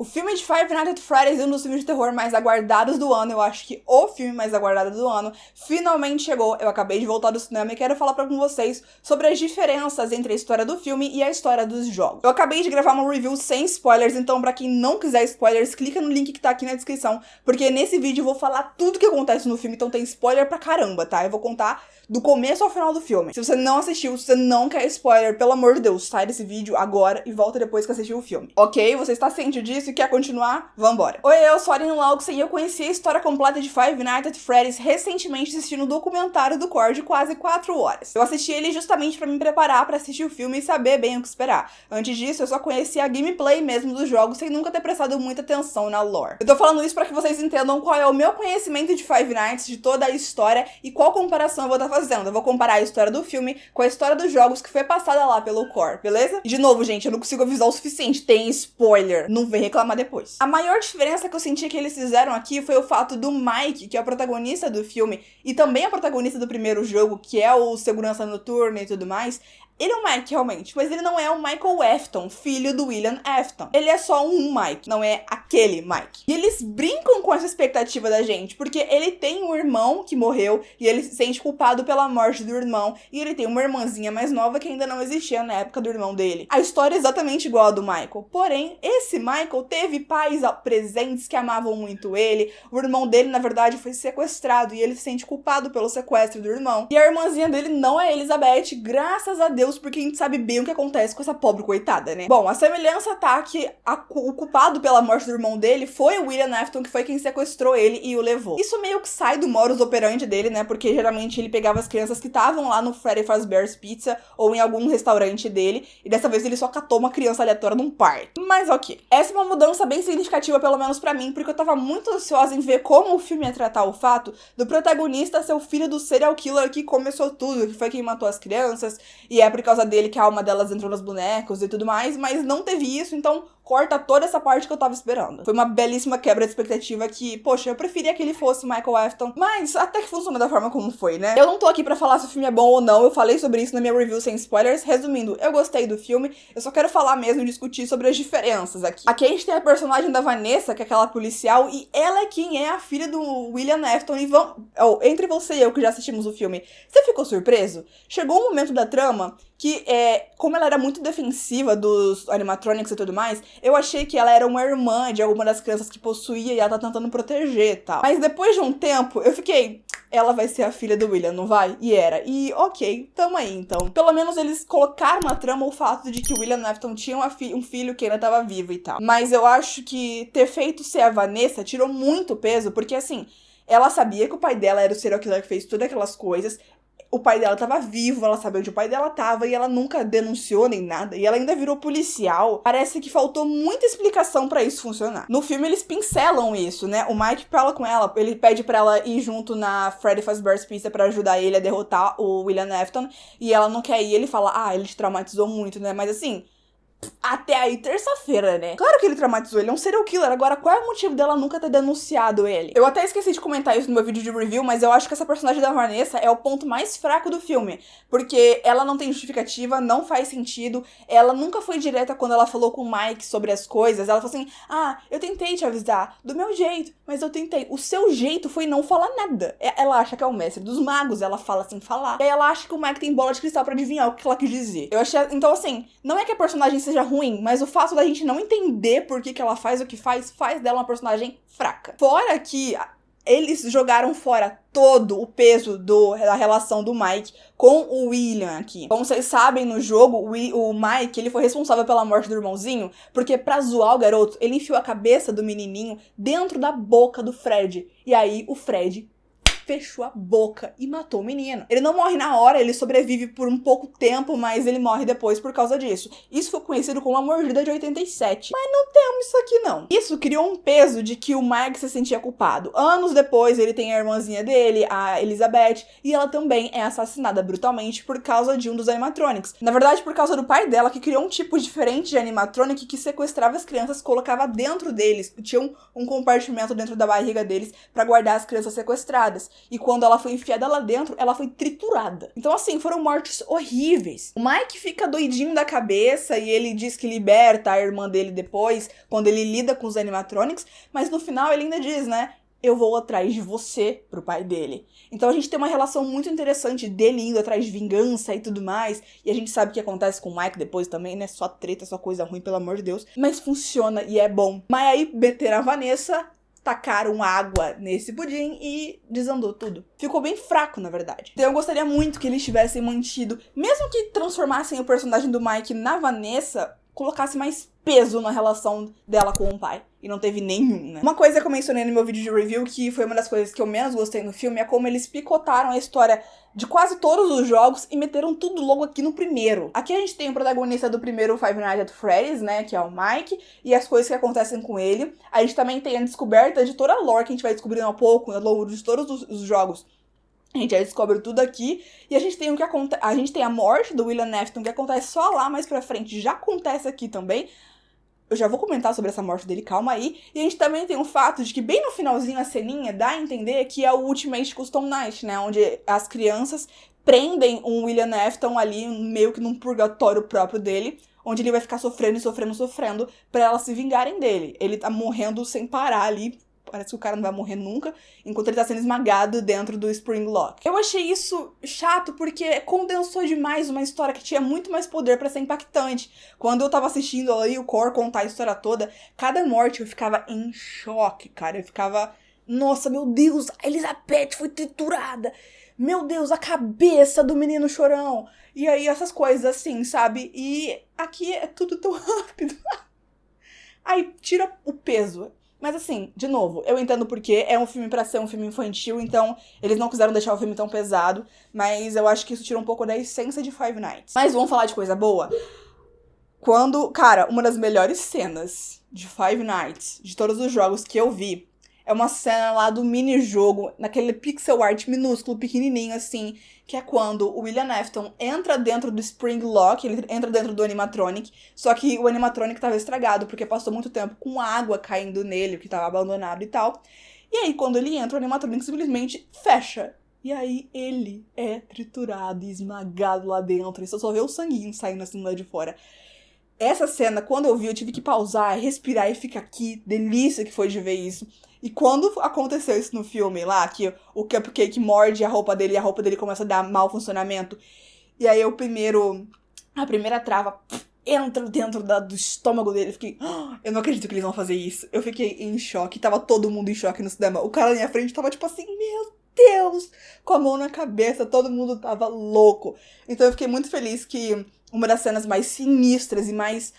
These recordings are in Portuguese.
O filme de Five Nights at Freddy's é um dos filmes de terror mais aguardados do ano. Eu acho que o filme mais aguardado do ano finalmente chegou. Eu acabei de voltar do cinema e quero falar com vocês sobre as diferenças entre a história do filme e a história dos jogos. Eu acabei de gravar uma review sem spoilers, então pra quem não quiser spoilers, clica no link que tá aqui na descrição, porque nesse vídeo eu vou falar tudo que acontece no filme, então tem spoiler pra caramba, tá? Eu vou contar do começo ao final do filme. Se você não assistiu, se você não quer spoiler, pelo amor de Deus, sai desse vídeo agora e volta depois que assistiu o filme. Ok? Você está ciente disso e quer continuar? Vambora. Oi, eu sou a Aline Lauksen e eu conheci a história completa de Five Nights at Freddy's recentemente assistindo um documentário do Core de quase 4 horas. Eu assisti ele justamente pra me preparar pra assistir o filme e saber bem o que esperar. Antes disso, eu só conhecia a gameplay mesmo dos jogos sem nunca ter prestado muita atenção na lore. Eu tô falando isso pra que vocês entendam qual é o meu conhecimento de Five Nights, de toda a história e qual comparação eu vou estar fazendo. Eu vou comparar a história do filme com a história dos jogos que foi passada lá pelo Core, beleza? E de novo, gente, eu não consigo avisar o suficiente, tem spoiler, não vem reclamar depois. A maior diferença que eu senti que eles fizeram aqui foi o fato do Mike, que é o protagonista do filme e também a protagonista do primeiro jogo, que é o segurança noturna e tudo mais. Ele é o Mike, realmente, mas ele não é o Michael Afton, filho do William Afton. Ele é só um Mike, não é aquele Mike. E eles brincam com essa expectativa da gente, porque ele tem um irmão que morreu e ele se sente culpado pela morte do irmão, e ele tem uma irmãzinha mais nova que ainda não existia na época do irmão dele. A história é exatamente igual a do Michael, porém, esse Michael teve pais presentes que amavam muito ele, o irmão dele, na verdade, foi sequestrado e ele se sente culpado pelo sequestro do irmão. E a irmãzinha dele não é Elizabeth, graças a Deus, porque a gente sabe bem o que acontece com essa pobre coitada, né? Bom, a semelhança tá que o culpado pela morte do irmão dele foi o William Afton, que foi quem sequestrou ele e o levou. Isso meio que sai do modus operandi dele, né? Porque geralmente ele pegava as crianças que estavam lá no Freddy Fazbear's Pizza ou em algum restaurante dele, e dessa vez ele só catou uma criança aleatória num parque. Mas ok. Essa é uma mudança bem significativa, pelo menos pra mim, porque eu tava muito ansiosa em ver como o filme ia tratar o fato do protagonista ser o filho do serial killer que começou tudo, que foi quem matou as crianças, e é por causa dele que a alma delas entrou nos bonecos e tudo mais, mas não teve isso, então corta toda essa parte que eu tava esperando. Foi uma belíssima quebra de expectativa que, poxa, eu preferia que ele fosse Michael Afton, mas até que funciona da forma como foi, né? Eu não tô aqui pra falar se o filme é bom ou não, eu falei sobre isso na minha review sem spoilers. Resumindo, eu gostei do filme, eu só quero falar mesmo e discutir sobre as diferenças aqui. Aqui a gente tem a personagem da Vanessa, que é aquela policial, e ela é quem é a filha do William Afton, e entre você e eu que já assistimos o filme, você ficou surpreso? Chegou um momento da trama que, como ela era muito defensiva dos animatronics e tudo mais, eu achei que ela era uma irmã de alguma das crianças que possuía e ela tá tentando proteger e tal. Mas depois de um tempo, eu fiquei, ela vai ser a filha do William, não vai? E era. E ok, tamo aí então. Pelo menos eles colocaram na trama o fato de que o William Afton tinha um filho que ainda tava vivo e tal. Mas eu acho que ter feito ser a Vanessa tirou muito peso, porque assim, ela sabia que o pai dela era o serial killer que fez todas aquelas coisas. O pai dela tava vivo, ela sabia onde o pai dela tava e ela nunca denunciou nem nada. E ela ainda virou policial. Parece que faltou muita explicação pra isso funcionar. No filme eles pincelam isso, né? O Mike fala com ela, ele pede pra ela ir junto na Freddy Fazbear's Pizza pra ajudar ele a derrotar o William Afton. E ela não quer ir, ele fala, ele te traumatizou muito, né? Mas assim, até aí, terça-feira, né? Claro que ele traumatizou, ele é um serial killer. Agora, qual é o motivo dela nunca ter denunciado ele? Eu até esqueci de comentar isso no meu vídeo de review, mas eu acho que essa personagem da Vanessa é o ponto mais fraco do filme. Porque ela não tem justificativa, não faz sentido. Ela nunca foi direta quando ela falou com o Mike sobre as coisas. Ela falou assim, eu tentei te avisar, do meu jeito, mas eu tentei. O seu jeito foi não falar nada. Ela acha que é o mestre dos magos, ela fala sem falar. E aí ela acha que o Mike tem bola de cristal pra adivinhar o que ela quis dizer. Eu achei, então assim, não é que a personagem seja ruim, mas o fato da gente não entender por que ela faz o que faz dela uma personagem fraca. Fora que eles jogaram fora todo o peso da relação do Mike com o William aqui. Como vocês sabem, no jogo, o Mike, ele foi responsável pela morte do irmãozinho, porque pra zoar o garoto, ele enfiou a cabeça do menininho dentro da boca do Fred. E aí, o Fred fechou a boca e matou o menino. Ele não morre na hora, ele sobrevive por um pouco tempo, mas ele morre depois por causa disso. Isso foi conhecido como a mordida de 87. Mas não temos isso aqui, não. Isso criou um peso de que o Mike se sentia culpado. Anos depois, ele tem a irmãzinha dele, a Elizabeth, e ela também é assassinada brutalmente por causa de um dos animatronics. Na verdade, por causa do pai dela, que criou um tipo diferente de animatronic que sequestrava as crianças, colocava dentro deles, tinha um compartimento dentro da barriga deles pra guardar as crianças sequestradas. e quando ela foi enfiada lá dentro, ela foi triturada. Então, assim, foram mortes horríveis. O Mike fica doidinho da cabeça e ele diz que liberta a irmã dele depois, quando ele lida com os animatronics, mas no final ele ainda diz, né? Eu vou atrás de você, pro pai dele. Então a gente tem uma relação muito interessante dele indo atrás de vingança e tudo mais. E a gente sabe o que acontece com o Mike depois também, né? Só treta, só coisa ruim, pelo amor de Deus. Mas funciona e é bom. Mas aí meteram a Vanessa, tacaram água nesse pudim e desandou tudo. Ficou bem fraco, na verdade. Então eu gostaria muito que eles tivessem mantido, mesmo que transformassem o personagem do Mike na Vanessa, colocasse mais peso na relação dela com o pai. E não teve nenhum, né? Uma coisa que eu mencionei no meu vídeo de review, que foi uma das coisas que eu menos gostei no filme, é como eles picotaram a história de quase todos os jogos e meteram tudo logo aqui no primeiro. Aqui a gente tem o protagonista do primeiro Five Nights at Freddy's, né, que é o Mike, e as coisas que acontecem com ele. A gente também tem a descoberta de toda a lore que a gente vai descobrindo ao pouco, ao longo de todos os jogos. A gente já descobre tudo aqui, e a gente tem o que acontece. A gente tem a morte do William Afton, que acontece só lá mais pra frente, já acontece aqui também. Eu já vou comentar sobre essa morte dele, calma aí. E a gente também tem o fato de que bem no finalzinho a ceninha dá a entender que é o Ultimate Custom Night, né? Onde as crianças prendem um William Afton ali, meio que num purgatório próprio dele, onde ele vai ficar sofrendo e sofrendo, sofrendo, pra elas se vingarem dele. Ele tá morrendo sem parar ali. Parece que o cara não vai morrer nunca, enquanto ele tá sendo esmagado dentro do Spring Lock. Eu achei isso chato porque condensou demais uma história que tinha muito mais poder pra ser impactante. Quando eu tava assistindo ali o Core contar a história toda, cada morte eu ficava em choque, cara. Eu ficava, nossa, meu Deus, a Elizabeth foi triturada. Meu Deus, a cabeça do menino chorão. E aí essas coisas assim, sabe? E aqui é tudo tão rápido. Aí tira o peso. Mas assim, de novo, eu entendo porque é um filme pra ser um filme infantil, então eles não quiseram deixar o filme tão pesado, mas eu acho que isso tira um pouco da essência de Five Nights. Mas vamos falar de coisa boa? Quando, cara, uma das melhores cenas de Five Nights, de todos os jogos que eu vi, é uma cena lá do mini-jogo, naquele pixel art minúsculo, pequenininho assim, que é quando o William Afton entra dentro do Spring Lock, ele entra dentro do animatronic, só que o animatronic tava estragado, porque passou muito tempo com água caindo nele, que tava abandonado e tal. E aí, quando ele entra, o animatronic simplesmente fecha. E aí, ele é triturado e esmagado lá dentro, e você só vê o sanguinho saindo assim lá de fora. Essa cena, quando eu vi, eu tive que pausar, respirar e ficar aqui. Delícia que foi de ver isso. E quando aconteceu isso no filme lá, que o Cupcake morde a roupa dele e a roupa dele começa a dar mau funcionamento, e aí a primeira trava entra dentro do estômago dele, eu fiquei, eu não acredito que eles vão fazer isso. Eu fiquei em choque, tava todo mundo em choque no cinema. O cara na minha frente tava tipo assim, meu Deus, com a mão na cabeça, todo mundo tava louco. Então eu fiquei muito feliz que uma das cenas mais sinistras e mais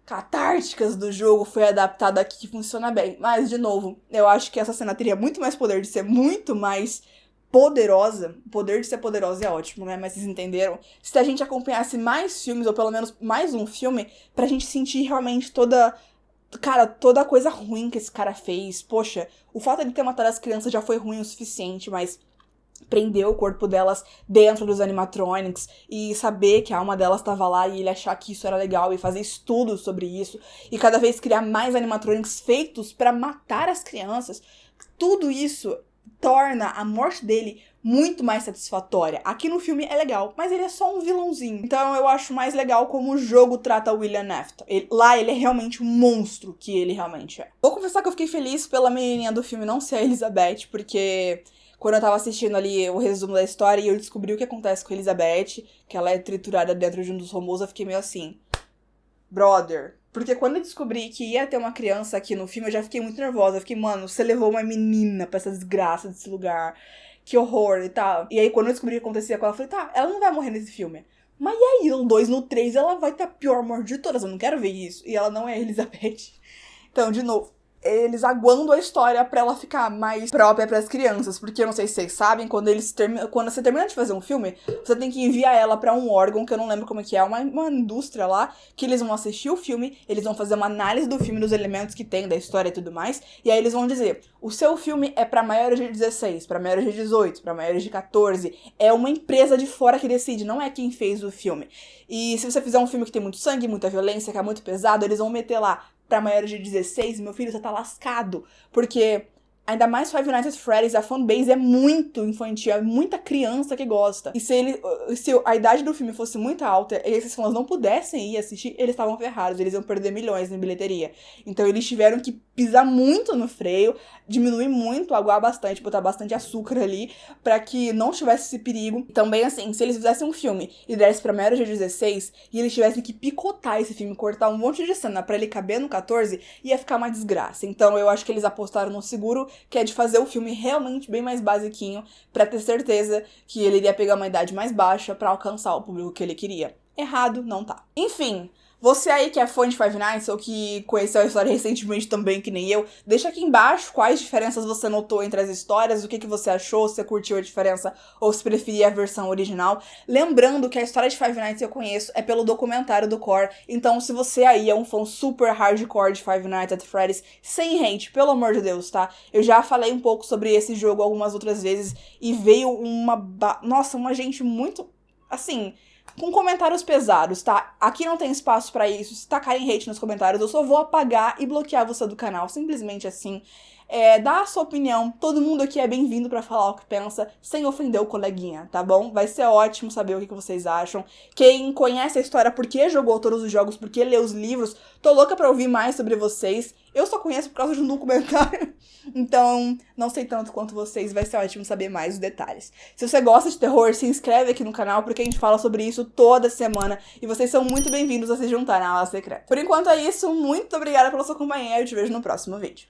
catárticas do jogo foi adaptada aqui, que funciona bem. Mas, de novo, eu acho que essa cena teria muito mais poder de ser muito mais poderosa. O poder de ser poderosa é ótimo, né? Mas vocês entenderam? Se a gente acompanhasse mais filmes, ou pelo menos mais um filme, pra gente sentir realmente toda a coisa ruim que esse cara fez. Poxa, o fato de ter matado as crianças já foi ruim o suficiente, mas prender o corpo delas dentro dos animatronics e saber que a alma delas estava lá e ele achar que isso era legal e fazer estudos sobre isso e cada vez criar mais animatronics feitos para matar as crianças, tudo isso torna a morte dele muito mais satisfatória. Aqui no filme é legal, mas ele é só um vilãozinho. Então eu acho mais legal como o jogo trata o William Afton. Lá ele é realmente um monstro, que ele realmente é. Vou confessar que eu fiquei feliz pela menininha do filme não ser a Elizabeth, porque quando eu tava assistindo ali o resumo da história e eu descobri o que acontece com a Elizabeth, que ela é triturada dentro de um dos robôs, eu fiquei meio assim, brother. Porque quando eu descobri que ia ter uma criança aqui no filme, eu já fiquei muito nervosa. Eu fiquei, mano, você levou uma menina pra essa desgraça desse lugar. Que horror e tal. E aí, quando eu descobri o que acontecia com ela, eu falei, tá, ela não vai morrer nesse filme. Mas e aí, no 2, no 3, ela vai ter a pior morte de todas. Eu não quero ver isso. E ela não é a Elizabeth. Então, de novo, eles aguando a história pra ela ficar mais própria pras crianças. Porque eu não sei se vocês sabem, quando você termina de fazer um filme, você tem que enviar ela pra um órgão, que eu não lembro como é que é, uma indústria lá, que eles vão assistir o filme, eles vão fazer uma análise do filme, dos elementos que tem, da história e tudo mais, e aí eles vão dizer, o seu filme é pra maiores de 16, pra maiores de 18, pra maiores de 14, é uma empresa de fora que decide, não é quem fez o filme. E se você fizer um filme que tem muito sangue, muita violência, que é muito pesado, eles vão meter lá pra maiores de 16, meu filho, você tá lascado. Porque Ainda mais Five Nights at Freddy's, a fanbase é muito infantil, é muita criança que gosta. E se a idade do filme fosse muito alta e esses fãs não pudessem ir assistir, eles estavam ferrados, eles iam perder milhões na bilheteria. Então eles tiveram que pisar muito no freio, diminuir muito, aguar bastante, botar bastante açúcar ali, pra que não tivesse esse perigo. Também, assim, se eles fizessem um filme e desse pra maior de 16, e eles tivessem que picotar esse filme, cortar um monte de cena pra ele caber no 14, ia ficar uma desgraça. Então eu acho que eles apostaram no seguro, que é de fazer o filme realmente bem mais basiquinho, pra ter certeza que ele iria pegar uma idade mais baixa pra alcançar o público que ele queria. Errado, não tá. Enfim, você aí que é fã de Five Nights ou que conheceu a história recentemente também, que nem eu, deixa aqui embaixo quais diferenças você notou entre as histórias, o que você achou, se você curtiu a diferença ou se preferia a versão original. Lembrando que a história de Five Nights eu conheço é pelo documentário do Core, então se você aí é um fã super hardcore de Five Nights at Freddy's, sem hate, pelo amor de Deus, tá? Eu já falei um pouco sobre esse jogo algumas outras vezes e veio uma gente muito, assim, com comentários pesados, tá? Aqui não tem espaço pra isso. Se tacarem hate nos comentários, eu só vou apagar e bloquear você do canal. Simplesmente assim. Dá a sua opinião. Todo mundo aqui é bem-vindo pra falar o que pensa, sem ofender o coleguinha, tá bom? Vai ser ótimo saber o que vocês acham. Quem conhece a história, porque jogou todos os jogos, porque leu os livros, tô louca pra ouvir mais sobre vocês. Eu só conheço por causa de um documentário. Então, não sei tanto quanto vocês, vai ser ótimo saber mais os detalhes. Se você gosta de terror, se inscreve aqui no canal, porque a gente fala sobre isso toda semana. E vocês são muito bem-vindos a se juntar na aula secreta. Por enquanto é isso, muito obrigada pela sua companhia e eu te vejo no próximo vídeo.